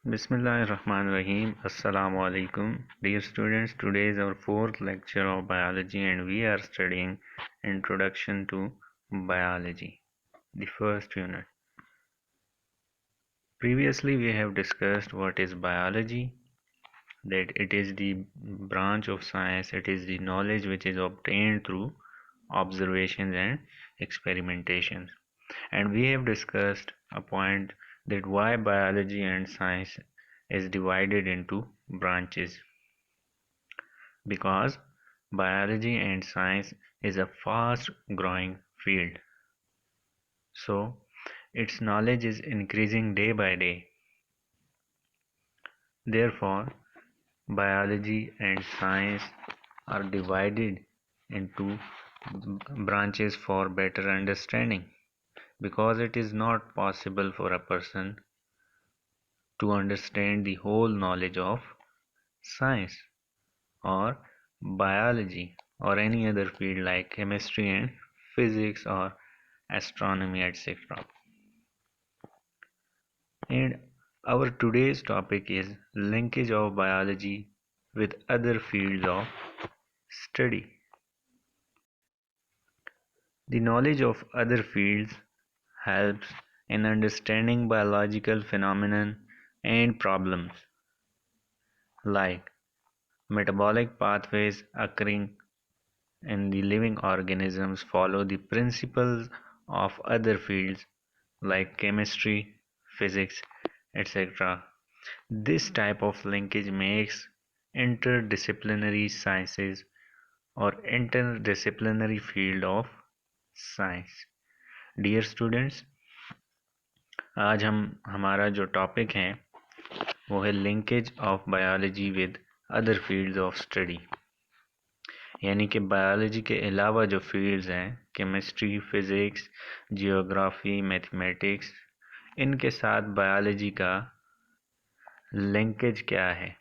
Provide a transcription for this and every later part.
Bismillahirrahmanirrahim. Assalamu alaikum. Dear students, today is our fourth lecture of biology and we are studying Introduction to Biology, the first unit. Previously, we have discussed what is biology, that it is the branch of science, it is the knowledge which is obtained through observations and experimentations. And we have discussed a point that why biology and science is divided into branches, because biology and science is a fast growing field, so its knowledge is increasing day by day. Therefore, biology and science are divided into branches for better understanding, because it is not possible for a person to understand the whole knowledge of science or biology or any other field like chemistry and physics or astronomy, etc. And our today's topic is linkage of biology with other fields of study. The knowledge of other fields helps in understanding biological phenomena and problems like metabolic pathways occurring in the living organisms follow the principles of other fields like chemistry, physics, etc. This type of linkage makes interdisciplinary sciences or interdisciplinary field of science. Dear students, आज हम हमारा जो topic है वो है linkage of biology with other fields of study, यानी कि biology के अलावा जो फील्ड्स हैं केमिस्ट्री, फिज़िक्स, जियोग्राफी, मैथमेटिक्स, इनके साथ बायोलॉजी का लिंकेज क्या है,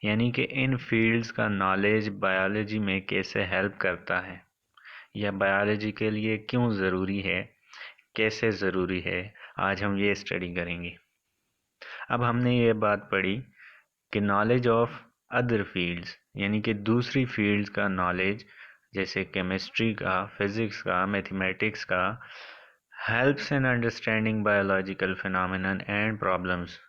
यानी कि इन फील्ड्स का नॉलेज बायोलॉजी में कैसे हेल्प करता है या बायोलॉजी के लिए क्यों ज़रूरी है, कैसे ज़रूरी है, आज हम ये स्टडी करेंगे। अब हमने ये बात पढ़ी कि नॉलेज ऑफ अदर फील्ड्स यानी कि दूसरी फील्ड्स का नॉलेज जैसे केमिस्ट्री का, फिज़िक्स का, मैथमेटिक्स का helps in understanding biological phenomenon and problems.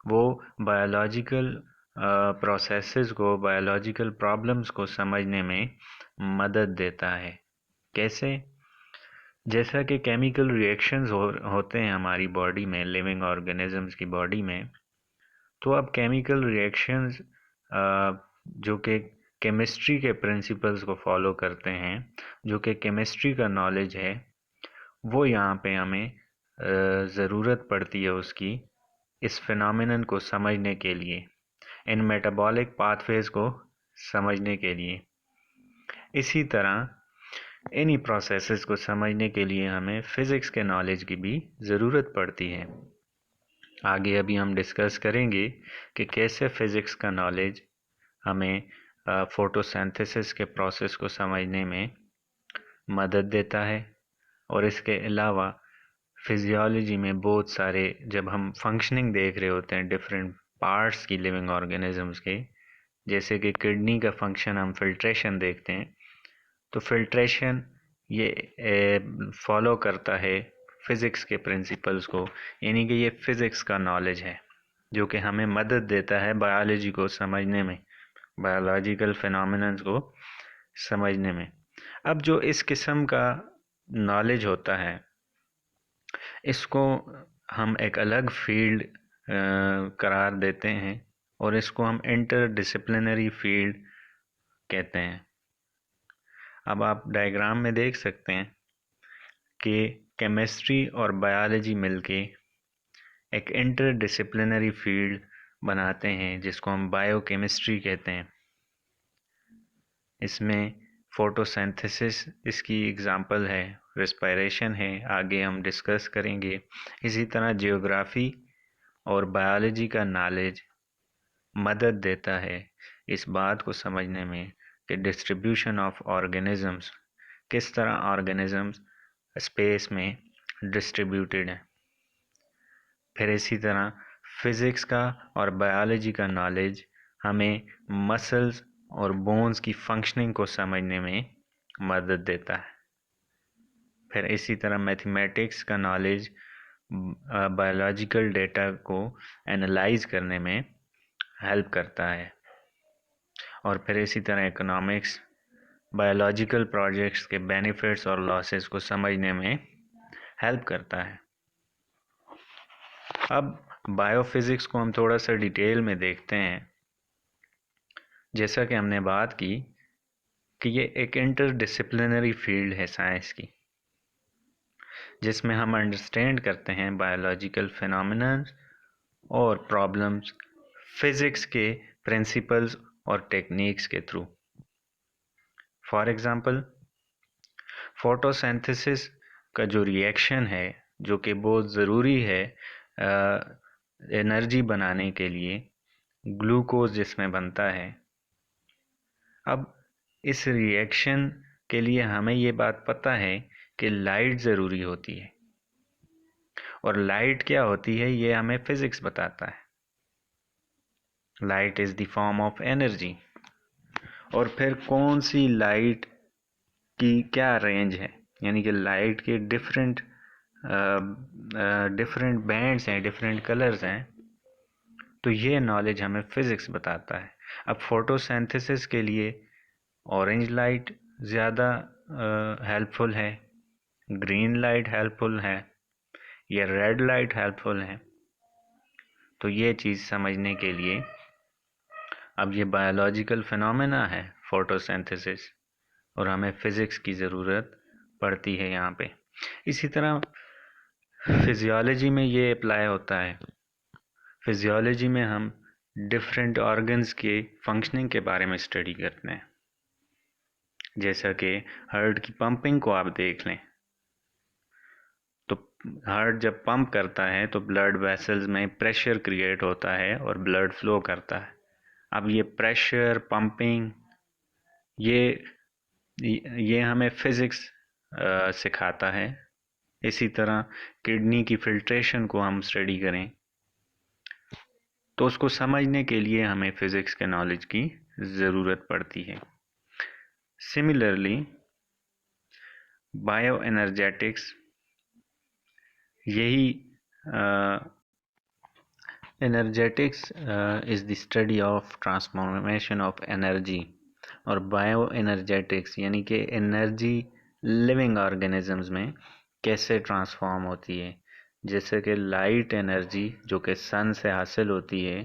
वो बायोलॉजिकल प्रोसेसेस को, बायोलॉजिकल प्रॉब्लम्स को समझने में मदद देता है। कैसे? जैसा कि केमिकल रिएक्शंस होते हैं हमारी बॉडी में, लिविंग ऑर्गेनिजम्स की बॉडी में, तो अब केमिकल रिएक्शंस जो कि केमिस्ट्री के प्रिंसिपल्स को फॉलो करते हैं, जो कि केमिस्ट्री का नॉलेज है, वो यहाँ पे हमें ज़रूरत पड़ती है उसकी इस फिनोमेनन को समझने के लिए, इन मेटाबॉलिक पाथवेज को समझने के लिए। इसी तरह इन्हीं प्रोसेसेस को समझने के लिए हमें फ़िज़िक्स के नॉलेज की भी ज़रूरत पड़ती है। आगे अभी हम डिस्कस करेंगे कि कैसे फ़िज़िक्स का नॉलेज हमें फोटोसिंथेसिस के प्रोसेस को समझने में मदद देता है, और इसके अलावा फिजियोलॉजी में बहुत सारे, जब हम फंक्शनिंग देख रहे होते हैं डिफरेंट पार्ट्स की लिविंग ऑर्गेनिजम्स के, जैसे कि किडनी का फंक्शन हम फिल्ट्रेशन देखते हैं, तो फिल्ट्रेशन ये फॉलो करता है फिज़िक्स के प्रिंसिपल्स को, यानी कि ये फ़िज़िक्स का नॉलेज है जो कि हमें मदद देता है बायोलॉजी को समझने में, बायोलॉजिकल फिनोमेनन्स को समझने में। अब जो इस किस्म का नॉलेज होता है, इसको हम एक अलग फील्ड करार देते हैं और इसको हम इंटरडिसिप्लिनरी फील्ड कहते हैं। अब आप डायग्राम में देख सकते हैं कि केमिस्ट्री और बायोलॉजी मिलके एक इंटरडिसिप्लिनरी फील्ड बनाते हैं जिसको हम बायोकेमिस्ट्री कहते हैं। इसमें फोटोसिंथेसिस इसकी एग्जांपल है, रेस्पिरेशन है, आगे हम डिस्कस करेंगे। इसी तरह जियोग्राफी और बायोलॉजी का नॉलेज मदद देता है इस बात को समझने में कि डिस्ट्रीब्यूशन ऑफ ऑर्गेनिजम्स, किस तरह ऑर्गेनिजम्स स्पेस में डिस्ट्रीब्यूटेड हैं। फिर इसी तरह फिज़िक्स का और बायोलॉजी का नॉलेज हमें मसल्स और बोन्स की फंक्शनिंग को समझने में मदद देता है। फिर इसी तरह मैथमेटिक्स का नॉलेज बायोलॉजिकल डेटा को एनालाइज करने में हेल्प करता है। और फिर इसी तरह इकोनॉमिक्स बायोलॉजिकल प्रोजेक्ट्स के बेनिफिट्स और लॉसेस को समझने में हेल्प करता है। अब बायोफिज़िक्स को हम थोड़ा सा डिटेल में देखते हैं। जैसा कि हमने बात की कि ये एक इंटरडिसिप्लिनरी फील्ड है साइंस की, जिसमें हम अंडरस्टैंड करते हैं बायोलॉजिकल फिनोमिना और प्रॉब्लम्स फिज़िक्स के प्रिंसिपल्स और टेक्निक्स के थ्रू। फॉर एग्ज़ाम्पल, फोटोसिंथेसिस का जो रिएक्शन है, जो कि बहुत ज़रूरी है एनर्जी बनाने के लिए, ग्लूकोज जिसमें बनता है। अब इस रिएक्शन के लिए हमें ये बात पता है कि लाइट ज़रूरी होती है, और लाइट क्या होती है ये हमें फिज़िक्स बताता है। Light is the form of energy. और फिर कौन सी लाइट की क्या रेंज है, यानी कि लाइट के डिफरेंट बैंड्स हैं, डिफरेंट कलर्स हैं, तो ये नॉलेज हमें फिज़िक्स बताता है। अब फोटोसिंथेसिस के लिए ऑरेंज लाइट ज़्यादा हेल्पफुल है, ग्रीन लाइट हेल्पफुल है, या रेड लाइट हेल्पफुल है। तो ये चीज़ समझने के लिए अब ये बायोलॉजिकल फिनोमेना है फोटोसिंथेसिस, और हमें फ़िज़िक्स की ज़रूरत पड़ती है यहाँ पे। इसी तरह फिजियोलॉजी में ये अप्लाई होता है। फिजियोलॉजी में हम डिफरेंट ऑर्गन्स के फंक्शनिंग के बारे में स्टडी करते हैं। जैसा कि हार्ट की पंपिंग को आप देख लें, तो हार्ट जब पंप करता है तो ब्लड वेसल्स में प्रेशर क्रिएट होता है और ब्लड फ्लो करता है। अब ये प्रेशर, पंपिंग, ये हमें फिज़िक्स सिखाता है। इसी तरह किडनी की फिल्ट्रेशन को हम स्टडी करें तो उसको समझने के लिए हमें फिज़िक्स के नॉलेज की ज़रूरत पड़ती है। सिमिलरली बायो एनर्जेटिक्स, यही energetics is the study of transformation of energy. और बायो एनर्जेटिक्स यानी कि एनर्जी लिविंग ऑर्गेनिजम्स में कैसे ट्रांसफॉर्म होती है। जैसे कि लाइट एनर्जी जो कि सन से हासिल होती है,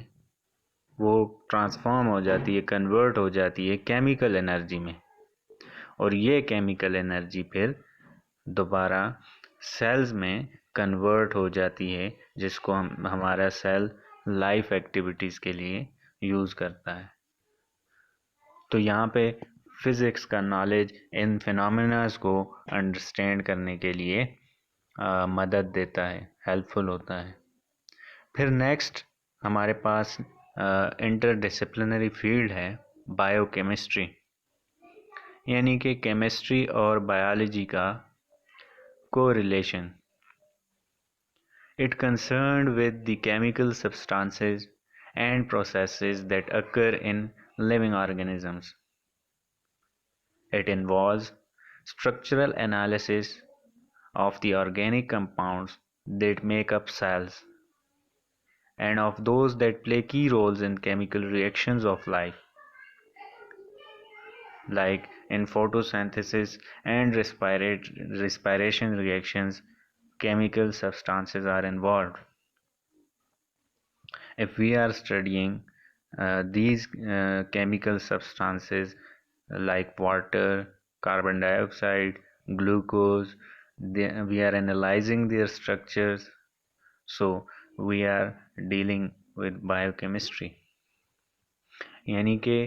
वो ट्रांसफॉर्म हो जाती है, कन्वर्ट हो जाती है केमिकल एनर्जी में, और ये केमिकल एनर्जी फिर दोबारा सेल्स में कन्वर्ट हो जाती है, जिसको हमारा सेल लाइफ एक्टिविटीज़ के लिए यूज़ करता है। तो यहाँ पे फिज़िक्स का नॉलेज इन फिनोमिनास को अंडरस्टैंड करने के लिए मदद देता है, हेल्पफुल होता है। फिर नेक्स्ट हमारे पास इंटरडिसिप्लिनरी फील्ड है बायोकेमिस्ट्री, यानी कि केमिस्ट्री और बायोलॉजी का correlation. It concerned with the chemical substances and processes that occur in living organisms. It involves structural analysis of the organic compounds that make up cells and of those that play key roles in chemical reactions of life, like in photosynthesis and respiration reactions. Chemical substances are involved. If we are studying these chemical substances like water, carbon dioxide, glucose, we are analyzing their structures, so we are dealing with biochemistry. यानी कि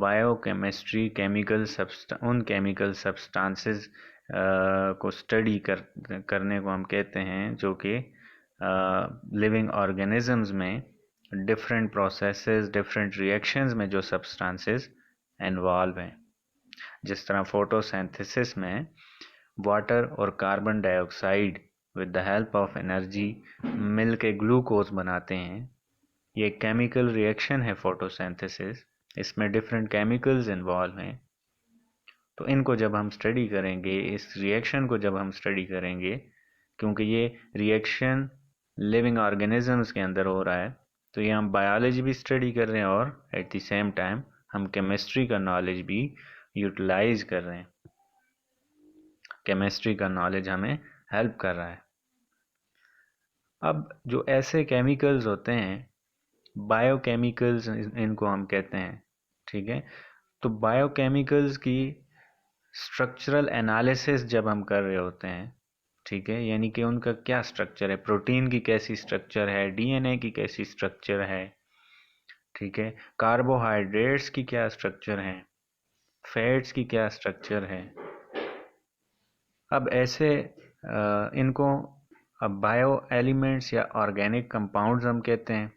biochemistry उन chemical substances को study करने को हम कहते हैं जो कि लिविंग ऑर्गेनिजम्स में डिफरेंट प्रोसेसेस, डिफरेंट रिएक्शंस में जो सब्सटेंसेस इन्वॉल्व हैं। जिस तरह फोटोसिंथेसिस में वाटर और carbon dioxide with the help of energy मिल के ग्लूकोज बनाते हैं, ये केमिकल रिएक्शन है फोटोसिंथेसिस, इसमें डिफरेंट केमिकल्स इन्वॉल्व हैं। तो इनको जब हम स्टडी करेंगे, इस रिएक्शन को जब हम स्टडी करेंगे, क्योंकि ये रिएक्शन लिविंग ऑर्गेनिजम्स के अंदर हो रहा है, तो ये हम बायोलॉजी भी स्टडी कर रहे हैं और एट द सेम टाइम हम केमिस्ट्री का नॉलेज भी यूटिलाइज कर रहे हैं। केमिस्ट्री का नॉलेज हमें हेल्प कर रहा है। अब जो ऐसे केमिकल्स होते हैं, बायोकेमिकल्स इनको हम कहते हैं, ठीक है। तो बायोकेमिकल्स की स्ट्रक्चरल एनालिसिस जब हम कर रहे होते हैं, ठीक है, यानी कि उनका क्या स्ट्रक्चर है, प्रोटीन की कैसी स्ट्रक्चर है, डीएनए की कैसी स्ट्रक्चर है, ठीक है, कार्बोहाइड्रेट्स की क्या स्ट्रक्चर है, फैट्स की क्या स्ट्रक्चर है। अब ऐसे इनको अब बायो एलिमेंट्स या ऑर्गेनिक कंपाउंड्स हम कहते हैं।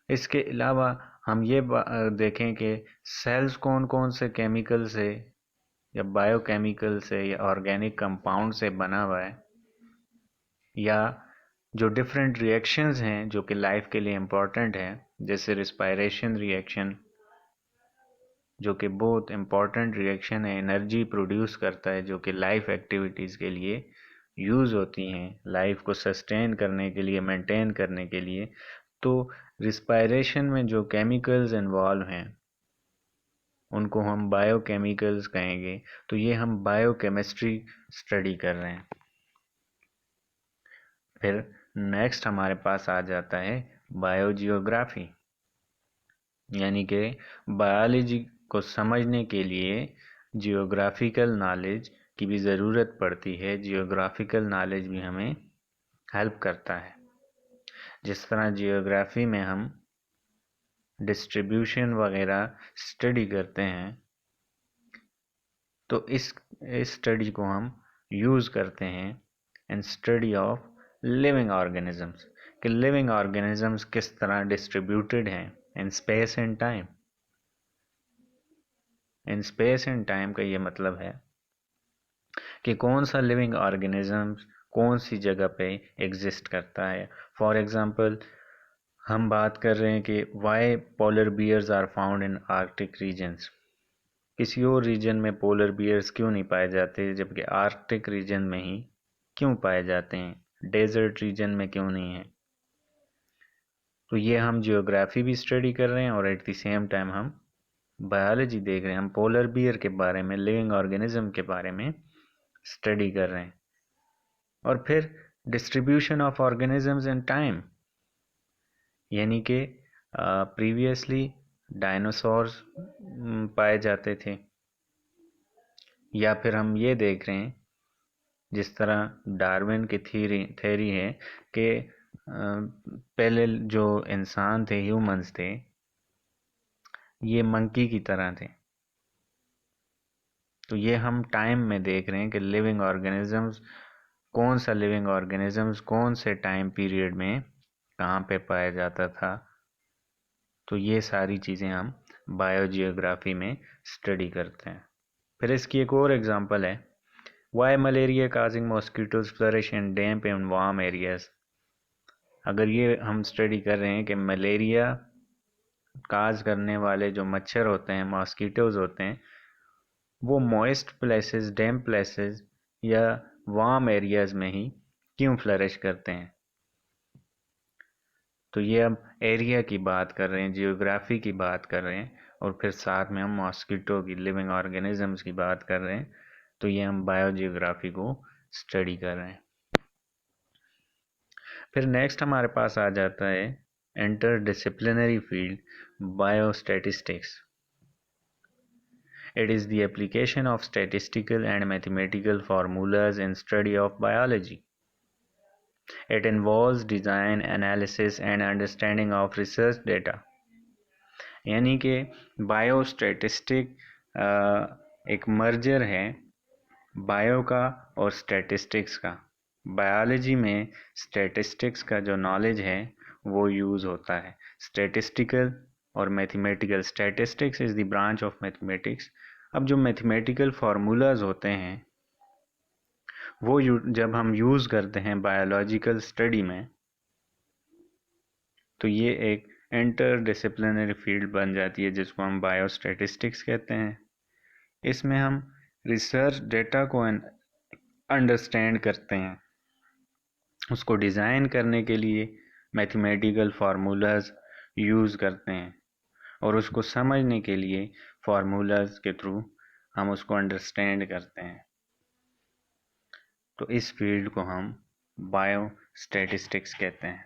इसके अलावा हम ये देखें कि सेल्स कौन कौन से केमिकल से या बायोकेमिकल से या ऑर्गेनिक कंपाउंड से बना हुआ है, या जो डिफरेंट रिएक्शंस हैं जो कि लाइफ के लिए इम्पॉर्टेंट हैं, जैसे रिस्पायरेशन रिएक्शन, जो कि बहुत इम्पॉर्टेंट रिएक्शन है, एनर्जी प्रोड्यूस करता है, जो कि लाइफ एक्टिविटीज़ के लिए यूज़ होती हैं, लाइफ को सस्टेन करने के लिए, मेंटेन करने के लिए। तो रिस्पायरेशन में जो केमिकल्स इन्वॉल्व हैं उनको हम बायोकेमिकल्स कहेंगे। तो ये हम बायोकेमिस्ट्री स्टडी कर रहे हैं। फिर नेक्स्ट हमारे पास आ जाता है बायोजियोग्राफी, यानी कि बायोलॉजी को समझने के लिए जियोग्राफिकल नॉलेज की भी ज़रूरत पड़ती है। जियोग्राफिकल नॉलेज भी हमें हेल्प करता है। जिस तरह जियोग्राफी में हम डिस्ट्रीब्यूशन वगैरह स्टडी करते हैं, तो इस स्टडी को हम यूज़ करते हैं in study of living organisms, कि लिविंग ऑर्गेनिजम्स किस तरह डिस्ट्रीब्यूटेड हैं in space and time. In space and time का ये मतलब है कि कौन सा लिविंग ऑर्गेनिजम्स कौन सी जगह पे एग्जिस्ट करता है। फॉर एग्जांपल हम बात कर रहे हैं कि why polar bears are found in Arctic regions. किसी और रीजन में पोलर बियर्स क्यों नहीं पाए जाते, जबकि आर्कटिक रीजन में ही क्यों पाए जाते हैं, डेजर्ट रीजन में क्यों नहीं है। तो ये हम जियोग्राफी भी स्टडी कर रहे हैं और एट द सेम टाइम हम बायोलॉजी देख रहे हैं। हम पोलर बियर के बारे में, लिविंग ऑर्गेनिज्म के बारे में स्टडी कर रहे हैं। और फिर distribution of organisms in time, यानी कि प्रीवियसली डायनासोर्स पाए जाते थे, या फिर हम ये देख रहे हैं जिस तरह डार्विन की थ्योरी है कि पहले जो इंसान थे, ह्यूमंस थे, ये मंकी की तरह थे। तो ये हम टाइम में देख रहे हैं कि लिविंग ऑर्गेनिजम्स, कौन सा लिविंग ऑर्गेनिजम्स कौन से टाइम पीरियड में कहाँ पे पाया जाता था। तो ये सारी चीज़ें हम बायोजियोग्राफी में स्टडी करते हैं। फिर इसकी एक और एग्जांपल है, why malaria causing mosquitoes flourish in damp and warm areas. अगर ये हम स्टडी कर रहे हैं कि मलेरिया काज करने वाले जो मच्छर होते हैं, मॉस्किटोज होते हैं, वो मॉइस्ट प्लेसेस, डैम्प प्लेसेस या वार्म एरियाज में ही क्यों फ्लरिश करते हैं। तो ये हम एरिया की बात कर रहे हैं, जियोग्राफी की बात कर रहे हैं, और फिर साथ में हम मॉस्किटो की, लिविंग ऑर्गेनिजम्स की बात कर रहे हैं। तो ये हम बायोजियोग्राफी को स्टडी कर रहे हैं। फिर नेक्स्ट हमारे पास आ जाता है interdisciplinary field, biostatistics. It is the application of statistical and mathematical formulas in study of biology. It involves design, analysis and understanding of research data. यानी कि बायोस्टैटिस्टिक एक मर्जर है बायो का और स्टैटिस्टिक्स का। बायोलॉजी में स्टैटिस्टिक्स का जो नॉलेज है वो यूज़ होता है, स्टैटिस्टिकल और mathematical. Statistics is the branch of mathematics. अब जो मैथमेटिकल फार्मूलाज होते हैं वो जब हम यूज़ करते हैं बायोलॉजिकल स्टडी में, तो ये एक इंटर डिसिप्लिनरी फील्ड बन जाती है जिसको हम बायोस्टैटिस्टिक्स कहते हैं। इसमें हम रिसर्च डेटा को अंडरस्टैंड करते हैं, उसको डिज़ाइन करने के लिए मैथमेटिकल फार्मूलाज यूज़ करते हैं और उसको समझने के लिए फार्मूलाज के थ्रू हम उसको अंडरस्टैंड करते हैं। तो इस फील्ड को हम बायो स्टैटिस्टिक्स कहते हैं।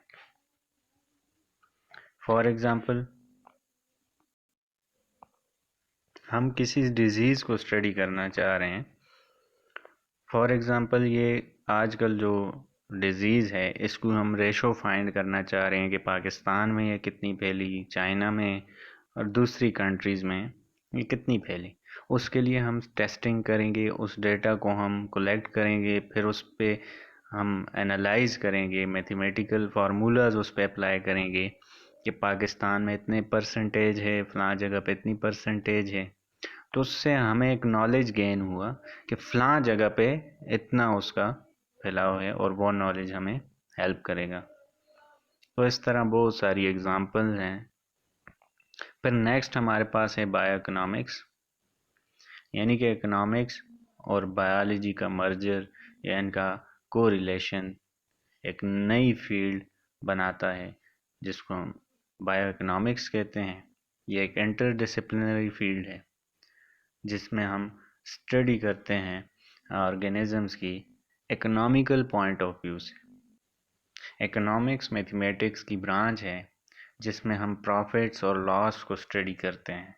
फॉर एग्ज़ाम्पल, हम किसी डिज़ीज़ को स्टडी करना चाह रहे हैं। फॉर एग्ज़ाम्पल, ये आजकल जो डिज़ीज़ है इसको हम रेशो फाइंड करना चाह रहे हैं कि पाकिस्तान में ये कितनी फैली, चाइना में और दूसरी कंट्रीज़ में ये कितनी फैली। उसके लिए हम टेस्टिंग करेंगे, उस डेटा को हम कलेक्ट करेंगे, फिर उस पर हम एनालाइज करेंगे, मैथमेटिकल फार्मूलाज उस पर अप्लाई करेंगे कि पाकिस्तान में इतने परसेंटेज है, फ़लाँ जगह पे इतनी परसेंटेज है। तो उससे हमें एक नॉलेज गेन हुआ कि फ़लाँ जगह पे इतना उसका फैलाव है और वो नॉलेज हमें हेल्प करेगा। तो इस तरह बहुत सारी एग्जांपल्स हैं। फिर नेक्स्ट हमारे पास है बायो इकोनॉमिक्स, यानी कि इकोनॉमिक्स और बायोलॉजी का मर्जर या इनका कोरिलेशन एक नई फील्ड बनाता है जिसको हम बायो इकोनॉमिक्स कहते हैं। ये एक इंटरडिसिप्लिनरी फील्ड है जिसमें हम स्टडी करते हैं ऑर्गेनिजम्स की इकोनॉमिकल पॉइंट ऑफ व्यू से। इकोनॉमिक्स मैथमेटिक्स की ब्रांच है जिसमें हम प्रॉफिट्स और लॉस को स्टडी करते हैं,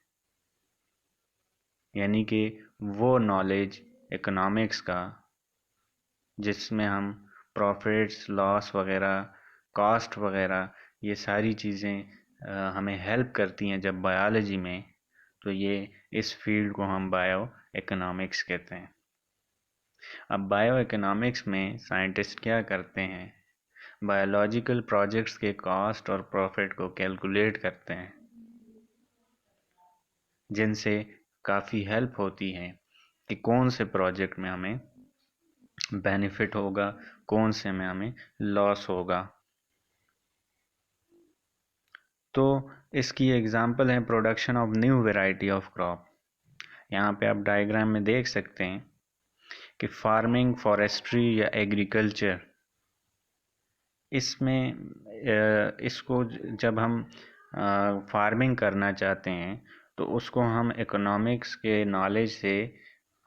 यानी कि वो नॉलेज इकोनॉमिक्स का जिसमें हम प्रॉफिट्स, लॉस वगैरह, कॉस्ट वगैरह ये सारी चीज़ें हमें हेल्प करती हैं जब बायोलॉजी में। तो ये इस फील्ड को हम बायो इकोनॉमिक्स कहते हैं। अब बायो इकोनॉमिक्स में साइंटिस्ट क्या करते हैं, बायोलॉजिकल प्रोजेक्ट्स के कॉस्ट और प्रॉफिट को कैलकुलेट करते हैं, जिनसे काफ़ी हेल्प होती है कि कौन से प्रोजेक्ट में हमें बेनिफिट होगा, कौन से में हमें लॉस होगा। तो इसकी एग्जांपल है production of new variety of crop. यहाँ पे आप डायग्राम में देख सकते हैं कि फार्मिंग, फॉरेस्ट्री या एग्रीकल्चर, इसमें इसको जब हम फार्मिंग करना चाहते हैं तो उसको हम इकोनॉमिक्स के नॉलेज से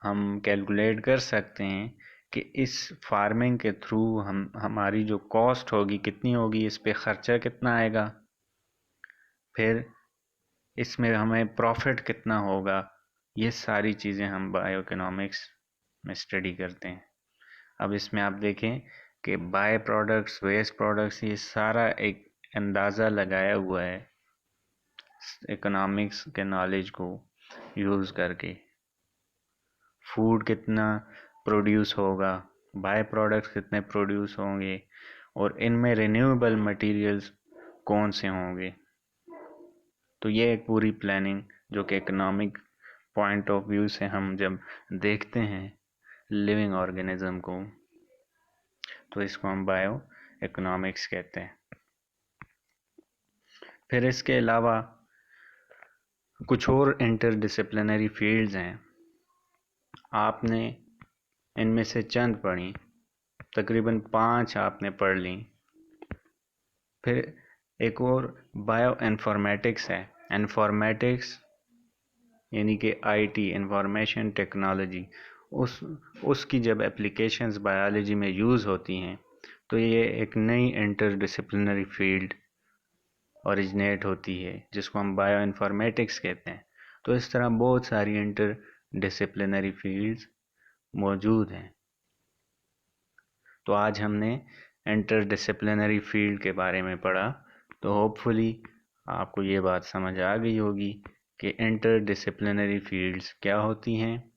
हम कैलकुलेट कर सकते हैं कि इस फार्मिंग के थ्रू हम हमारी जो कॉस्ट होगी कितनी होगी, इस पे ख़र्चा कितना आएगा, फिर इसमें हमें प्रॉफिट कितना होगा। ये सारी चीज़ें हम बायो इकोनॉमिक्स में स्टडी करते हैं। अब इसमें आप देखें कि बाय प्रोडक्ट्स, वेस्ट प्रोडक्ट्स, ये सारा एक अंदाज़ा लगाया हुआ है इकोनॉमिक्स के नॉलेज को यूज़ करके। फूड कितना प्रोड्यूस होगा, बाय प्रोडक्ट्स कितने प्रोड्यूस होंगे और इनमें रिन्यूएबल मटेरियल्स कौन से होंगे। तो ये एक पूरी प्लानिंग जो कि इकोनॉमिक पॉइंट ऑफ व्यू से हम जब देखते हैं लिविंग ऑर्गेनिज्म को, तो इसको हम बायो इकोनॉमिक्स कहते हैं। फिर इसके अलावा कुछ और इंटरडिसिप्लिनरी फील्ड्स हैं, आपने इनमें से चंद पढ़ी, तकरीबन 5 आपने पढ़ ली। फिर एक और बायो इन्फॉर्मेटिक्स है। इन्फॉर्मेटिक्स यानी कि आईटी, इंफॉर्मेशन टेक्नोलॉजी, उसकी जब एप्लीकेशंस बायोलॉजी में यूज़ होती हैं तो ये एक नई इंटरडिसिप्लिनरी फील्ड ओरिजिनेट होती है जिसको हम बायो इन्फॉर्मेटिक्स कहते हैं। तो इस तरह बहुत सारी इंटरडिसिप्लिनरी फील्ड्स मौजूद हैं। तो आज हमने इंटरडिसिप्लिनरी फील्ड के बारे में पढ़ा। तो होपफुली आपको ये बात समझ आ गई होगी कि इंटरडिसिप्लिनरी फील्ड्स क्या होती हैं,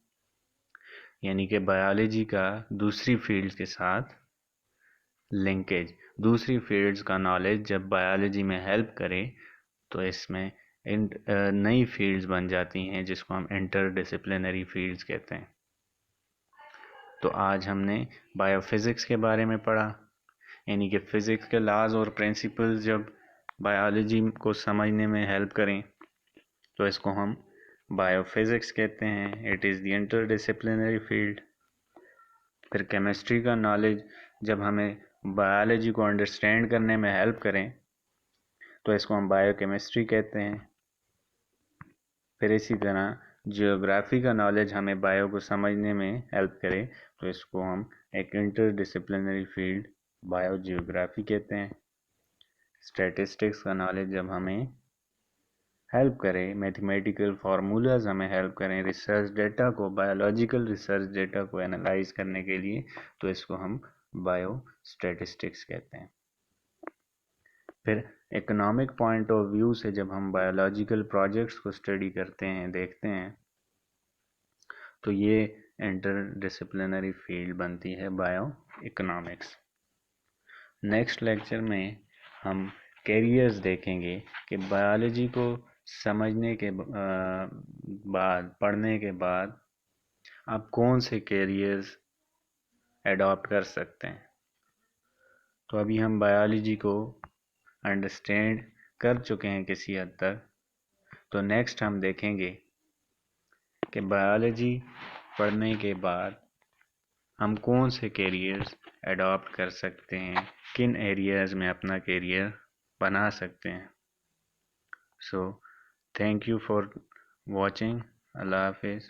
यानी कि बायोलॉजी का दूसरी फील्ड्स के साथ लिंकेज। दूसरी फील्ड्स का नॉलेज जब बायोलॉजी में हेल्प करे तो इसमें नई फील्ड्स बन जाती हैं जिसको हम इंटरडिसिप्लिनरी फील्ड्स कहते हैं। तो आज हमने बायोफिज़िक्स के बारे में पढ़ा, यानी कि फ़िज़िक्स के लॉज और प्रिंसिपल्स जब बायोलॉजी को समझने में हेल्प करें तो इसको हम बायोफिज़िक्स कहते हैं। It is the interdisciplinary field. फिर केमिस्ट्री का नॉलेज जब हमें बायोलॉजी को अंडरस्टैंड करने में हेल्प करें तो इसको हम बायोकेमिस्ट्री कहते हैं। फिर इसी तरह जियोग्राफी का नॉलेज हमें बायो को समझने में हेल्प करे तो इसको हम एक इंटरडिसिप्लिनरी फील्ड बायो जियोग्राफी कहते हैं। स्टैटिस्टिक्स का नॉलेज जब हमें हेल्प करें, मैथमेटिकल फार्मूलाज हमें हेल्प करें रिसर्च डेटा को, बायोलॉजिकल रिसर्च डेटा को एनालाइज करने के लिए, तो इसको हम बायो स्टैटिस्टिक्स कहते हैं। फिर इकोनॉमिक पॉइंट ऑफ व्यू से जब हम बायोलॉजिकल प्रोजेक्ट्स को स्टडी करते हैं, देखते हैं, तो ये इंटरडिसिप्लिनरी फील्ड बनती है बायो इकोनॉमिक्स। नेक्स्ट लेक्चर में हम कैरियर्स देखेंगे कि बायोलॉजी को समझने के बाद, पढ़ने के बाद आप कौन से कैरियर्स एडॉप्ट कर सकते हैं। तो अभी हम बायोलॉजी को अंडरस्टैंड कर चुके हैं किसी हद तक, तो नेक्स्ट हम देखेंगे कि बायोलॉजी पढ़ने के बाद हम कौन से कैरियर्स एडॉप्ट कर सकते हैं, किन एरियाज़ में अपना कैरियर बना सकते हैं। So thank you for watching. अल्लाह हाफिज़।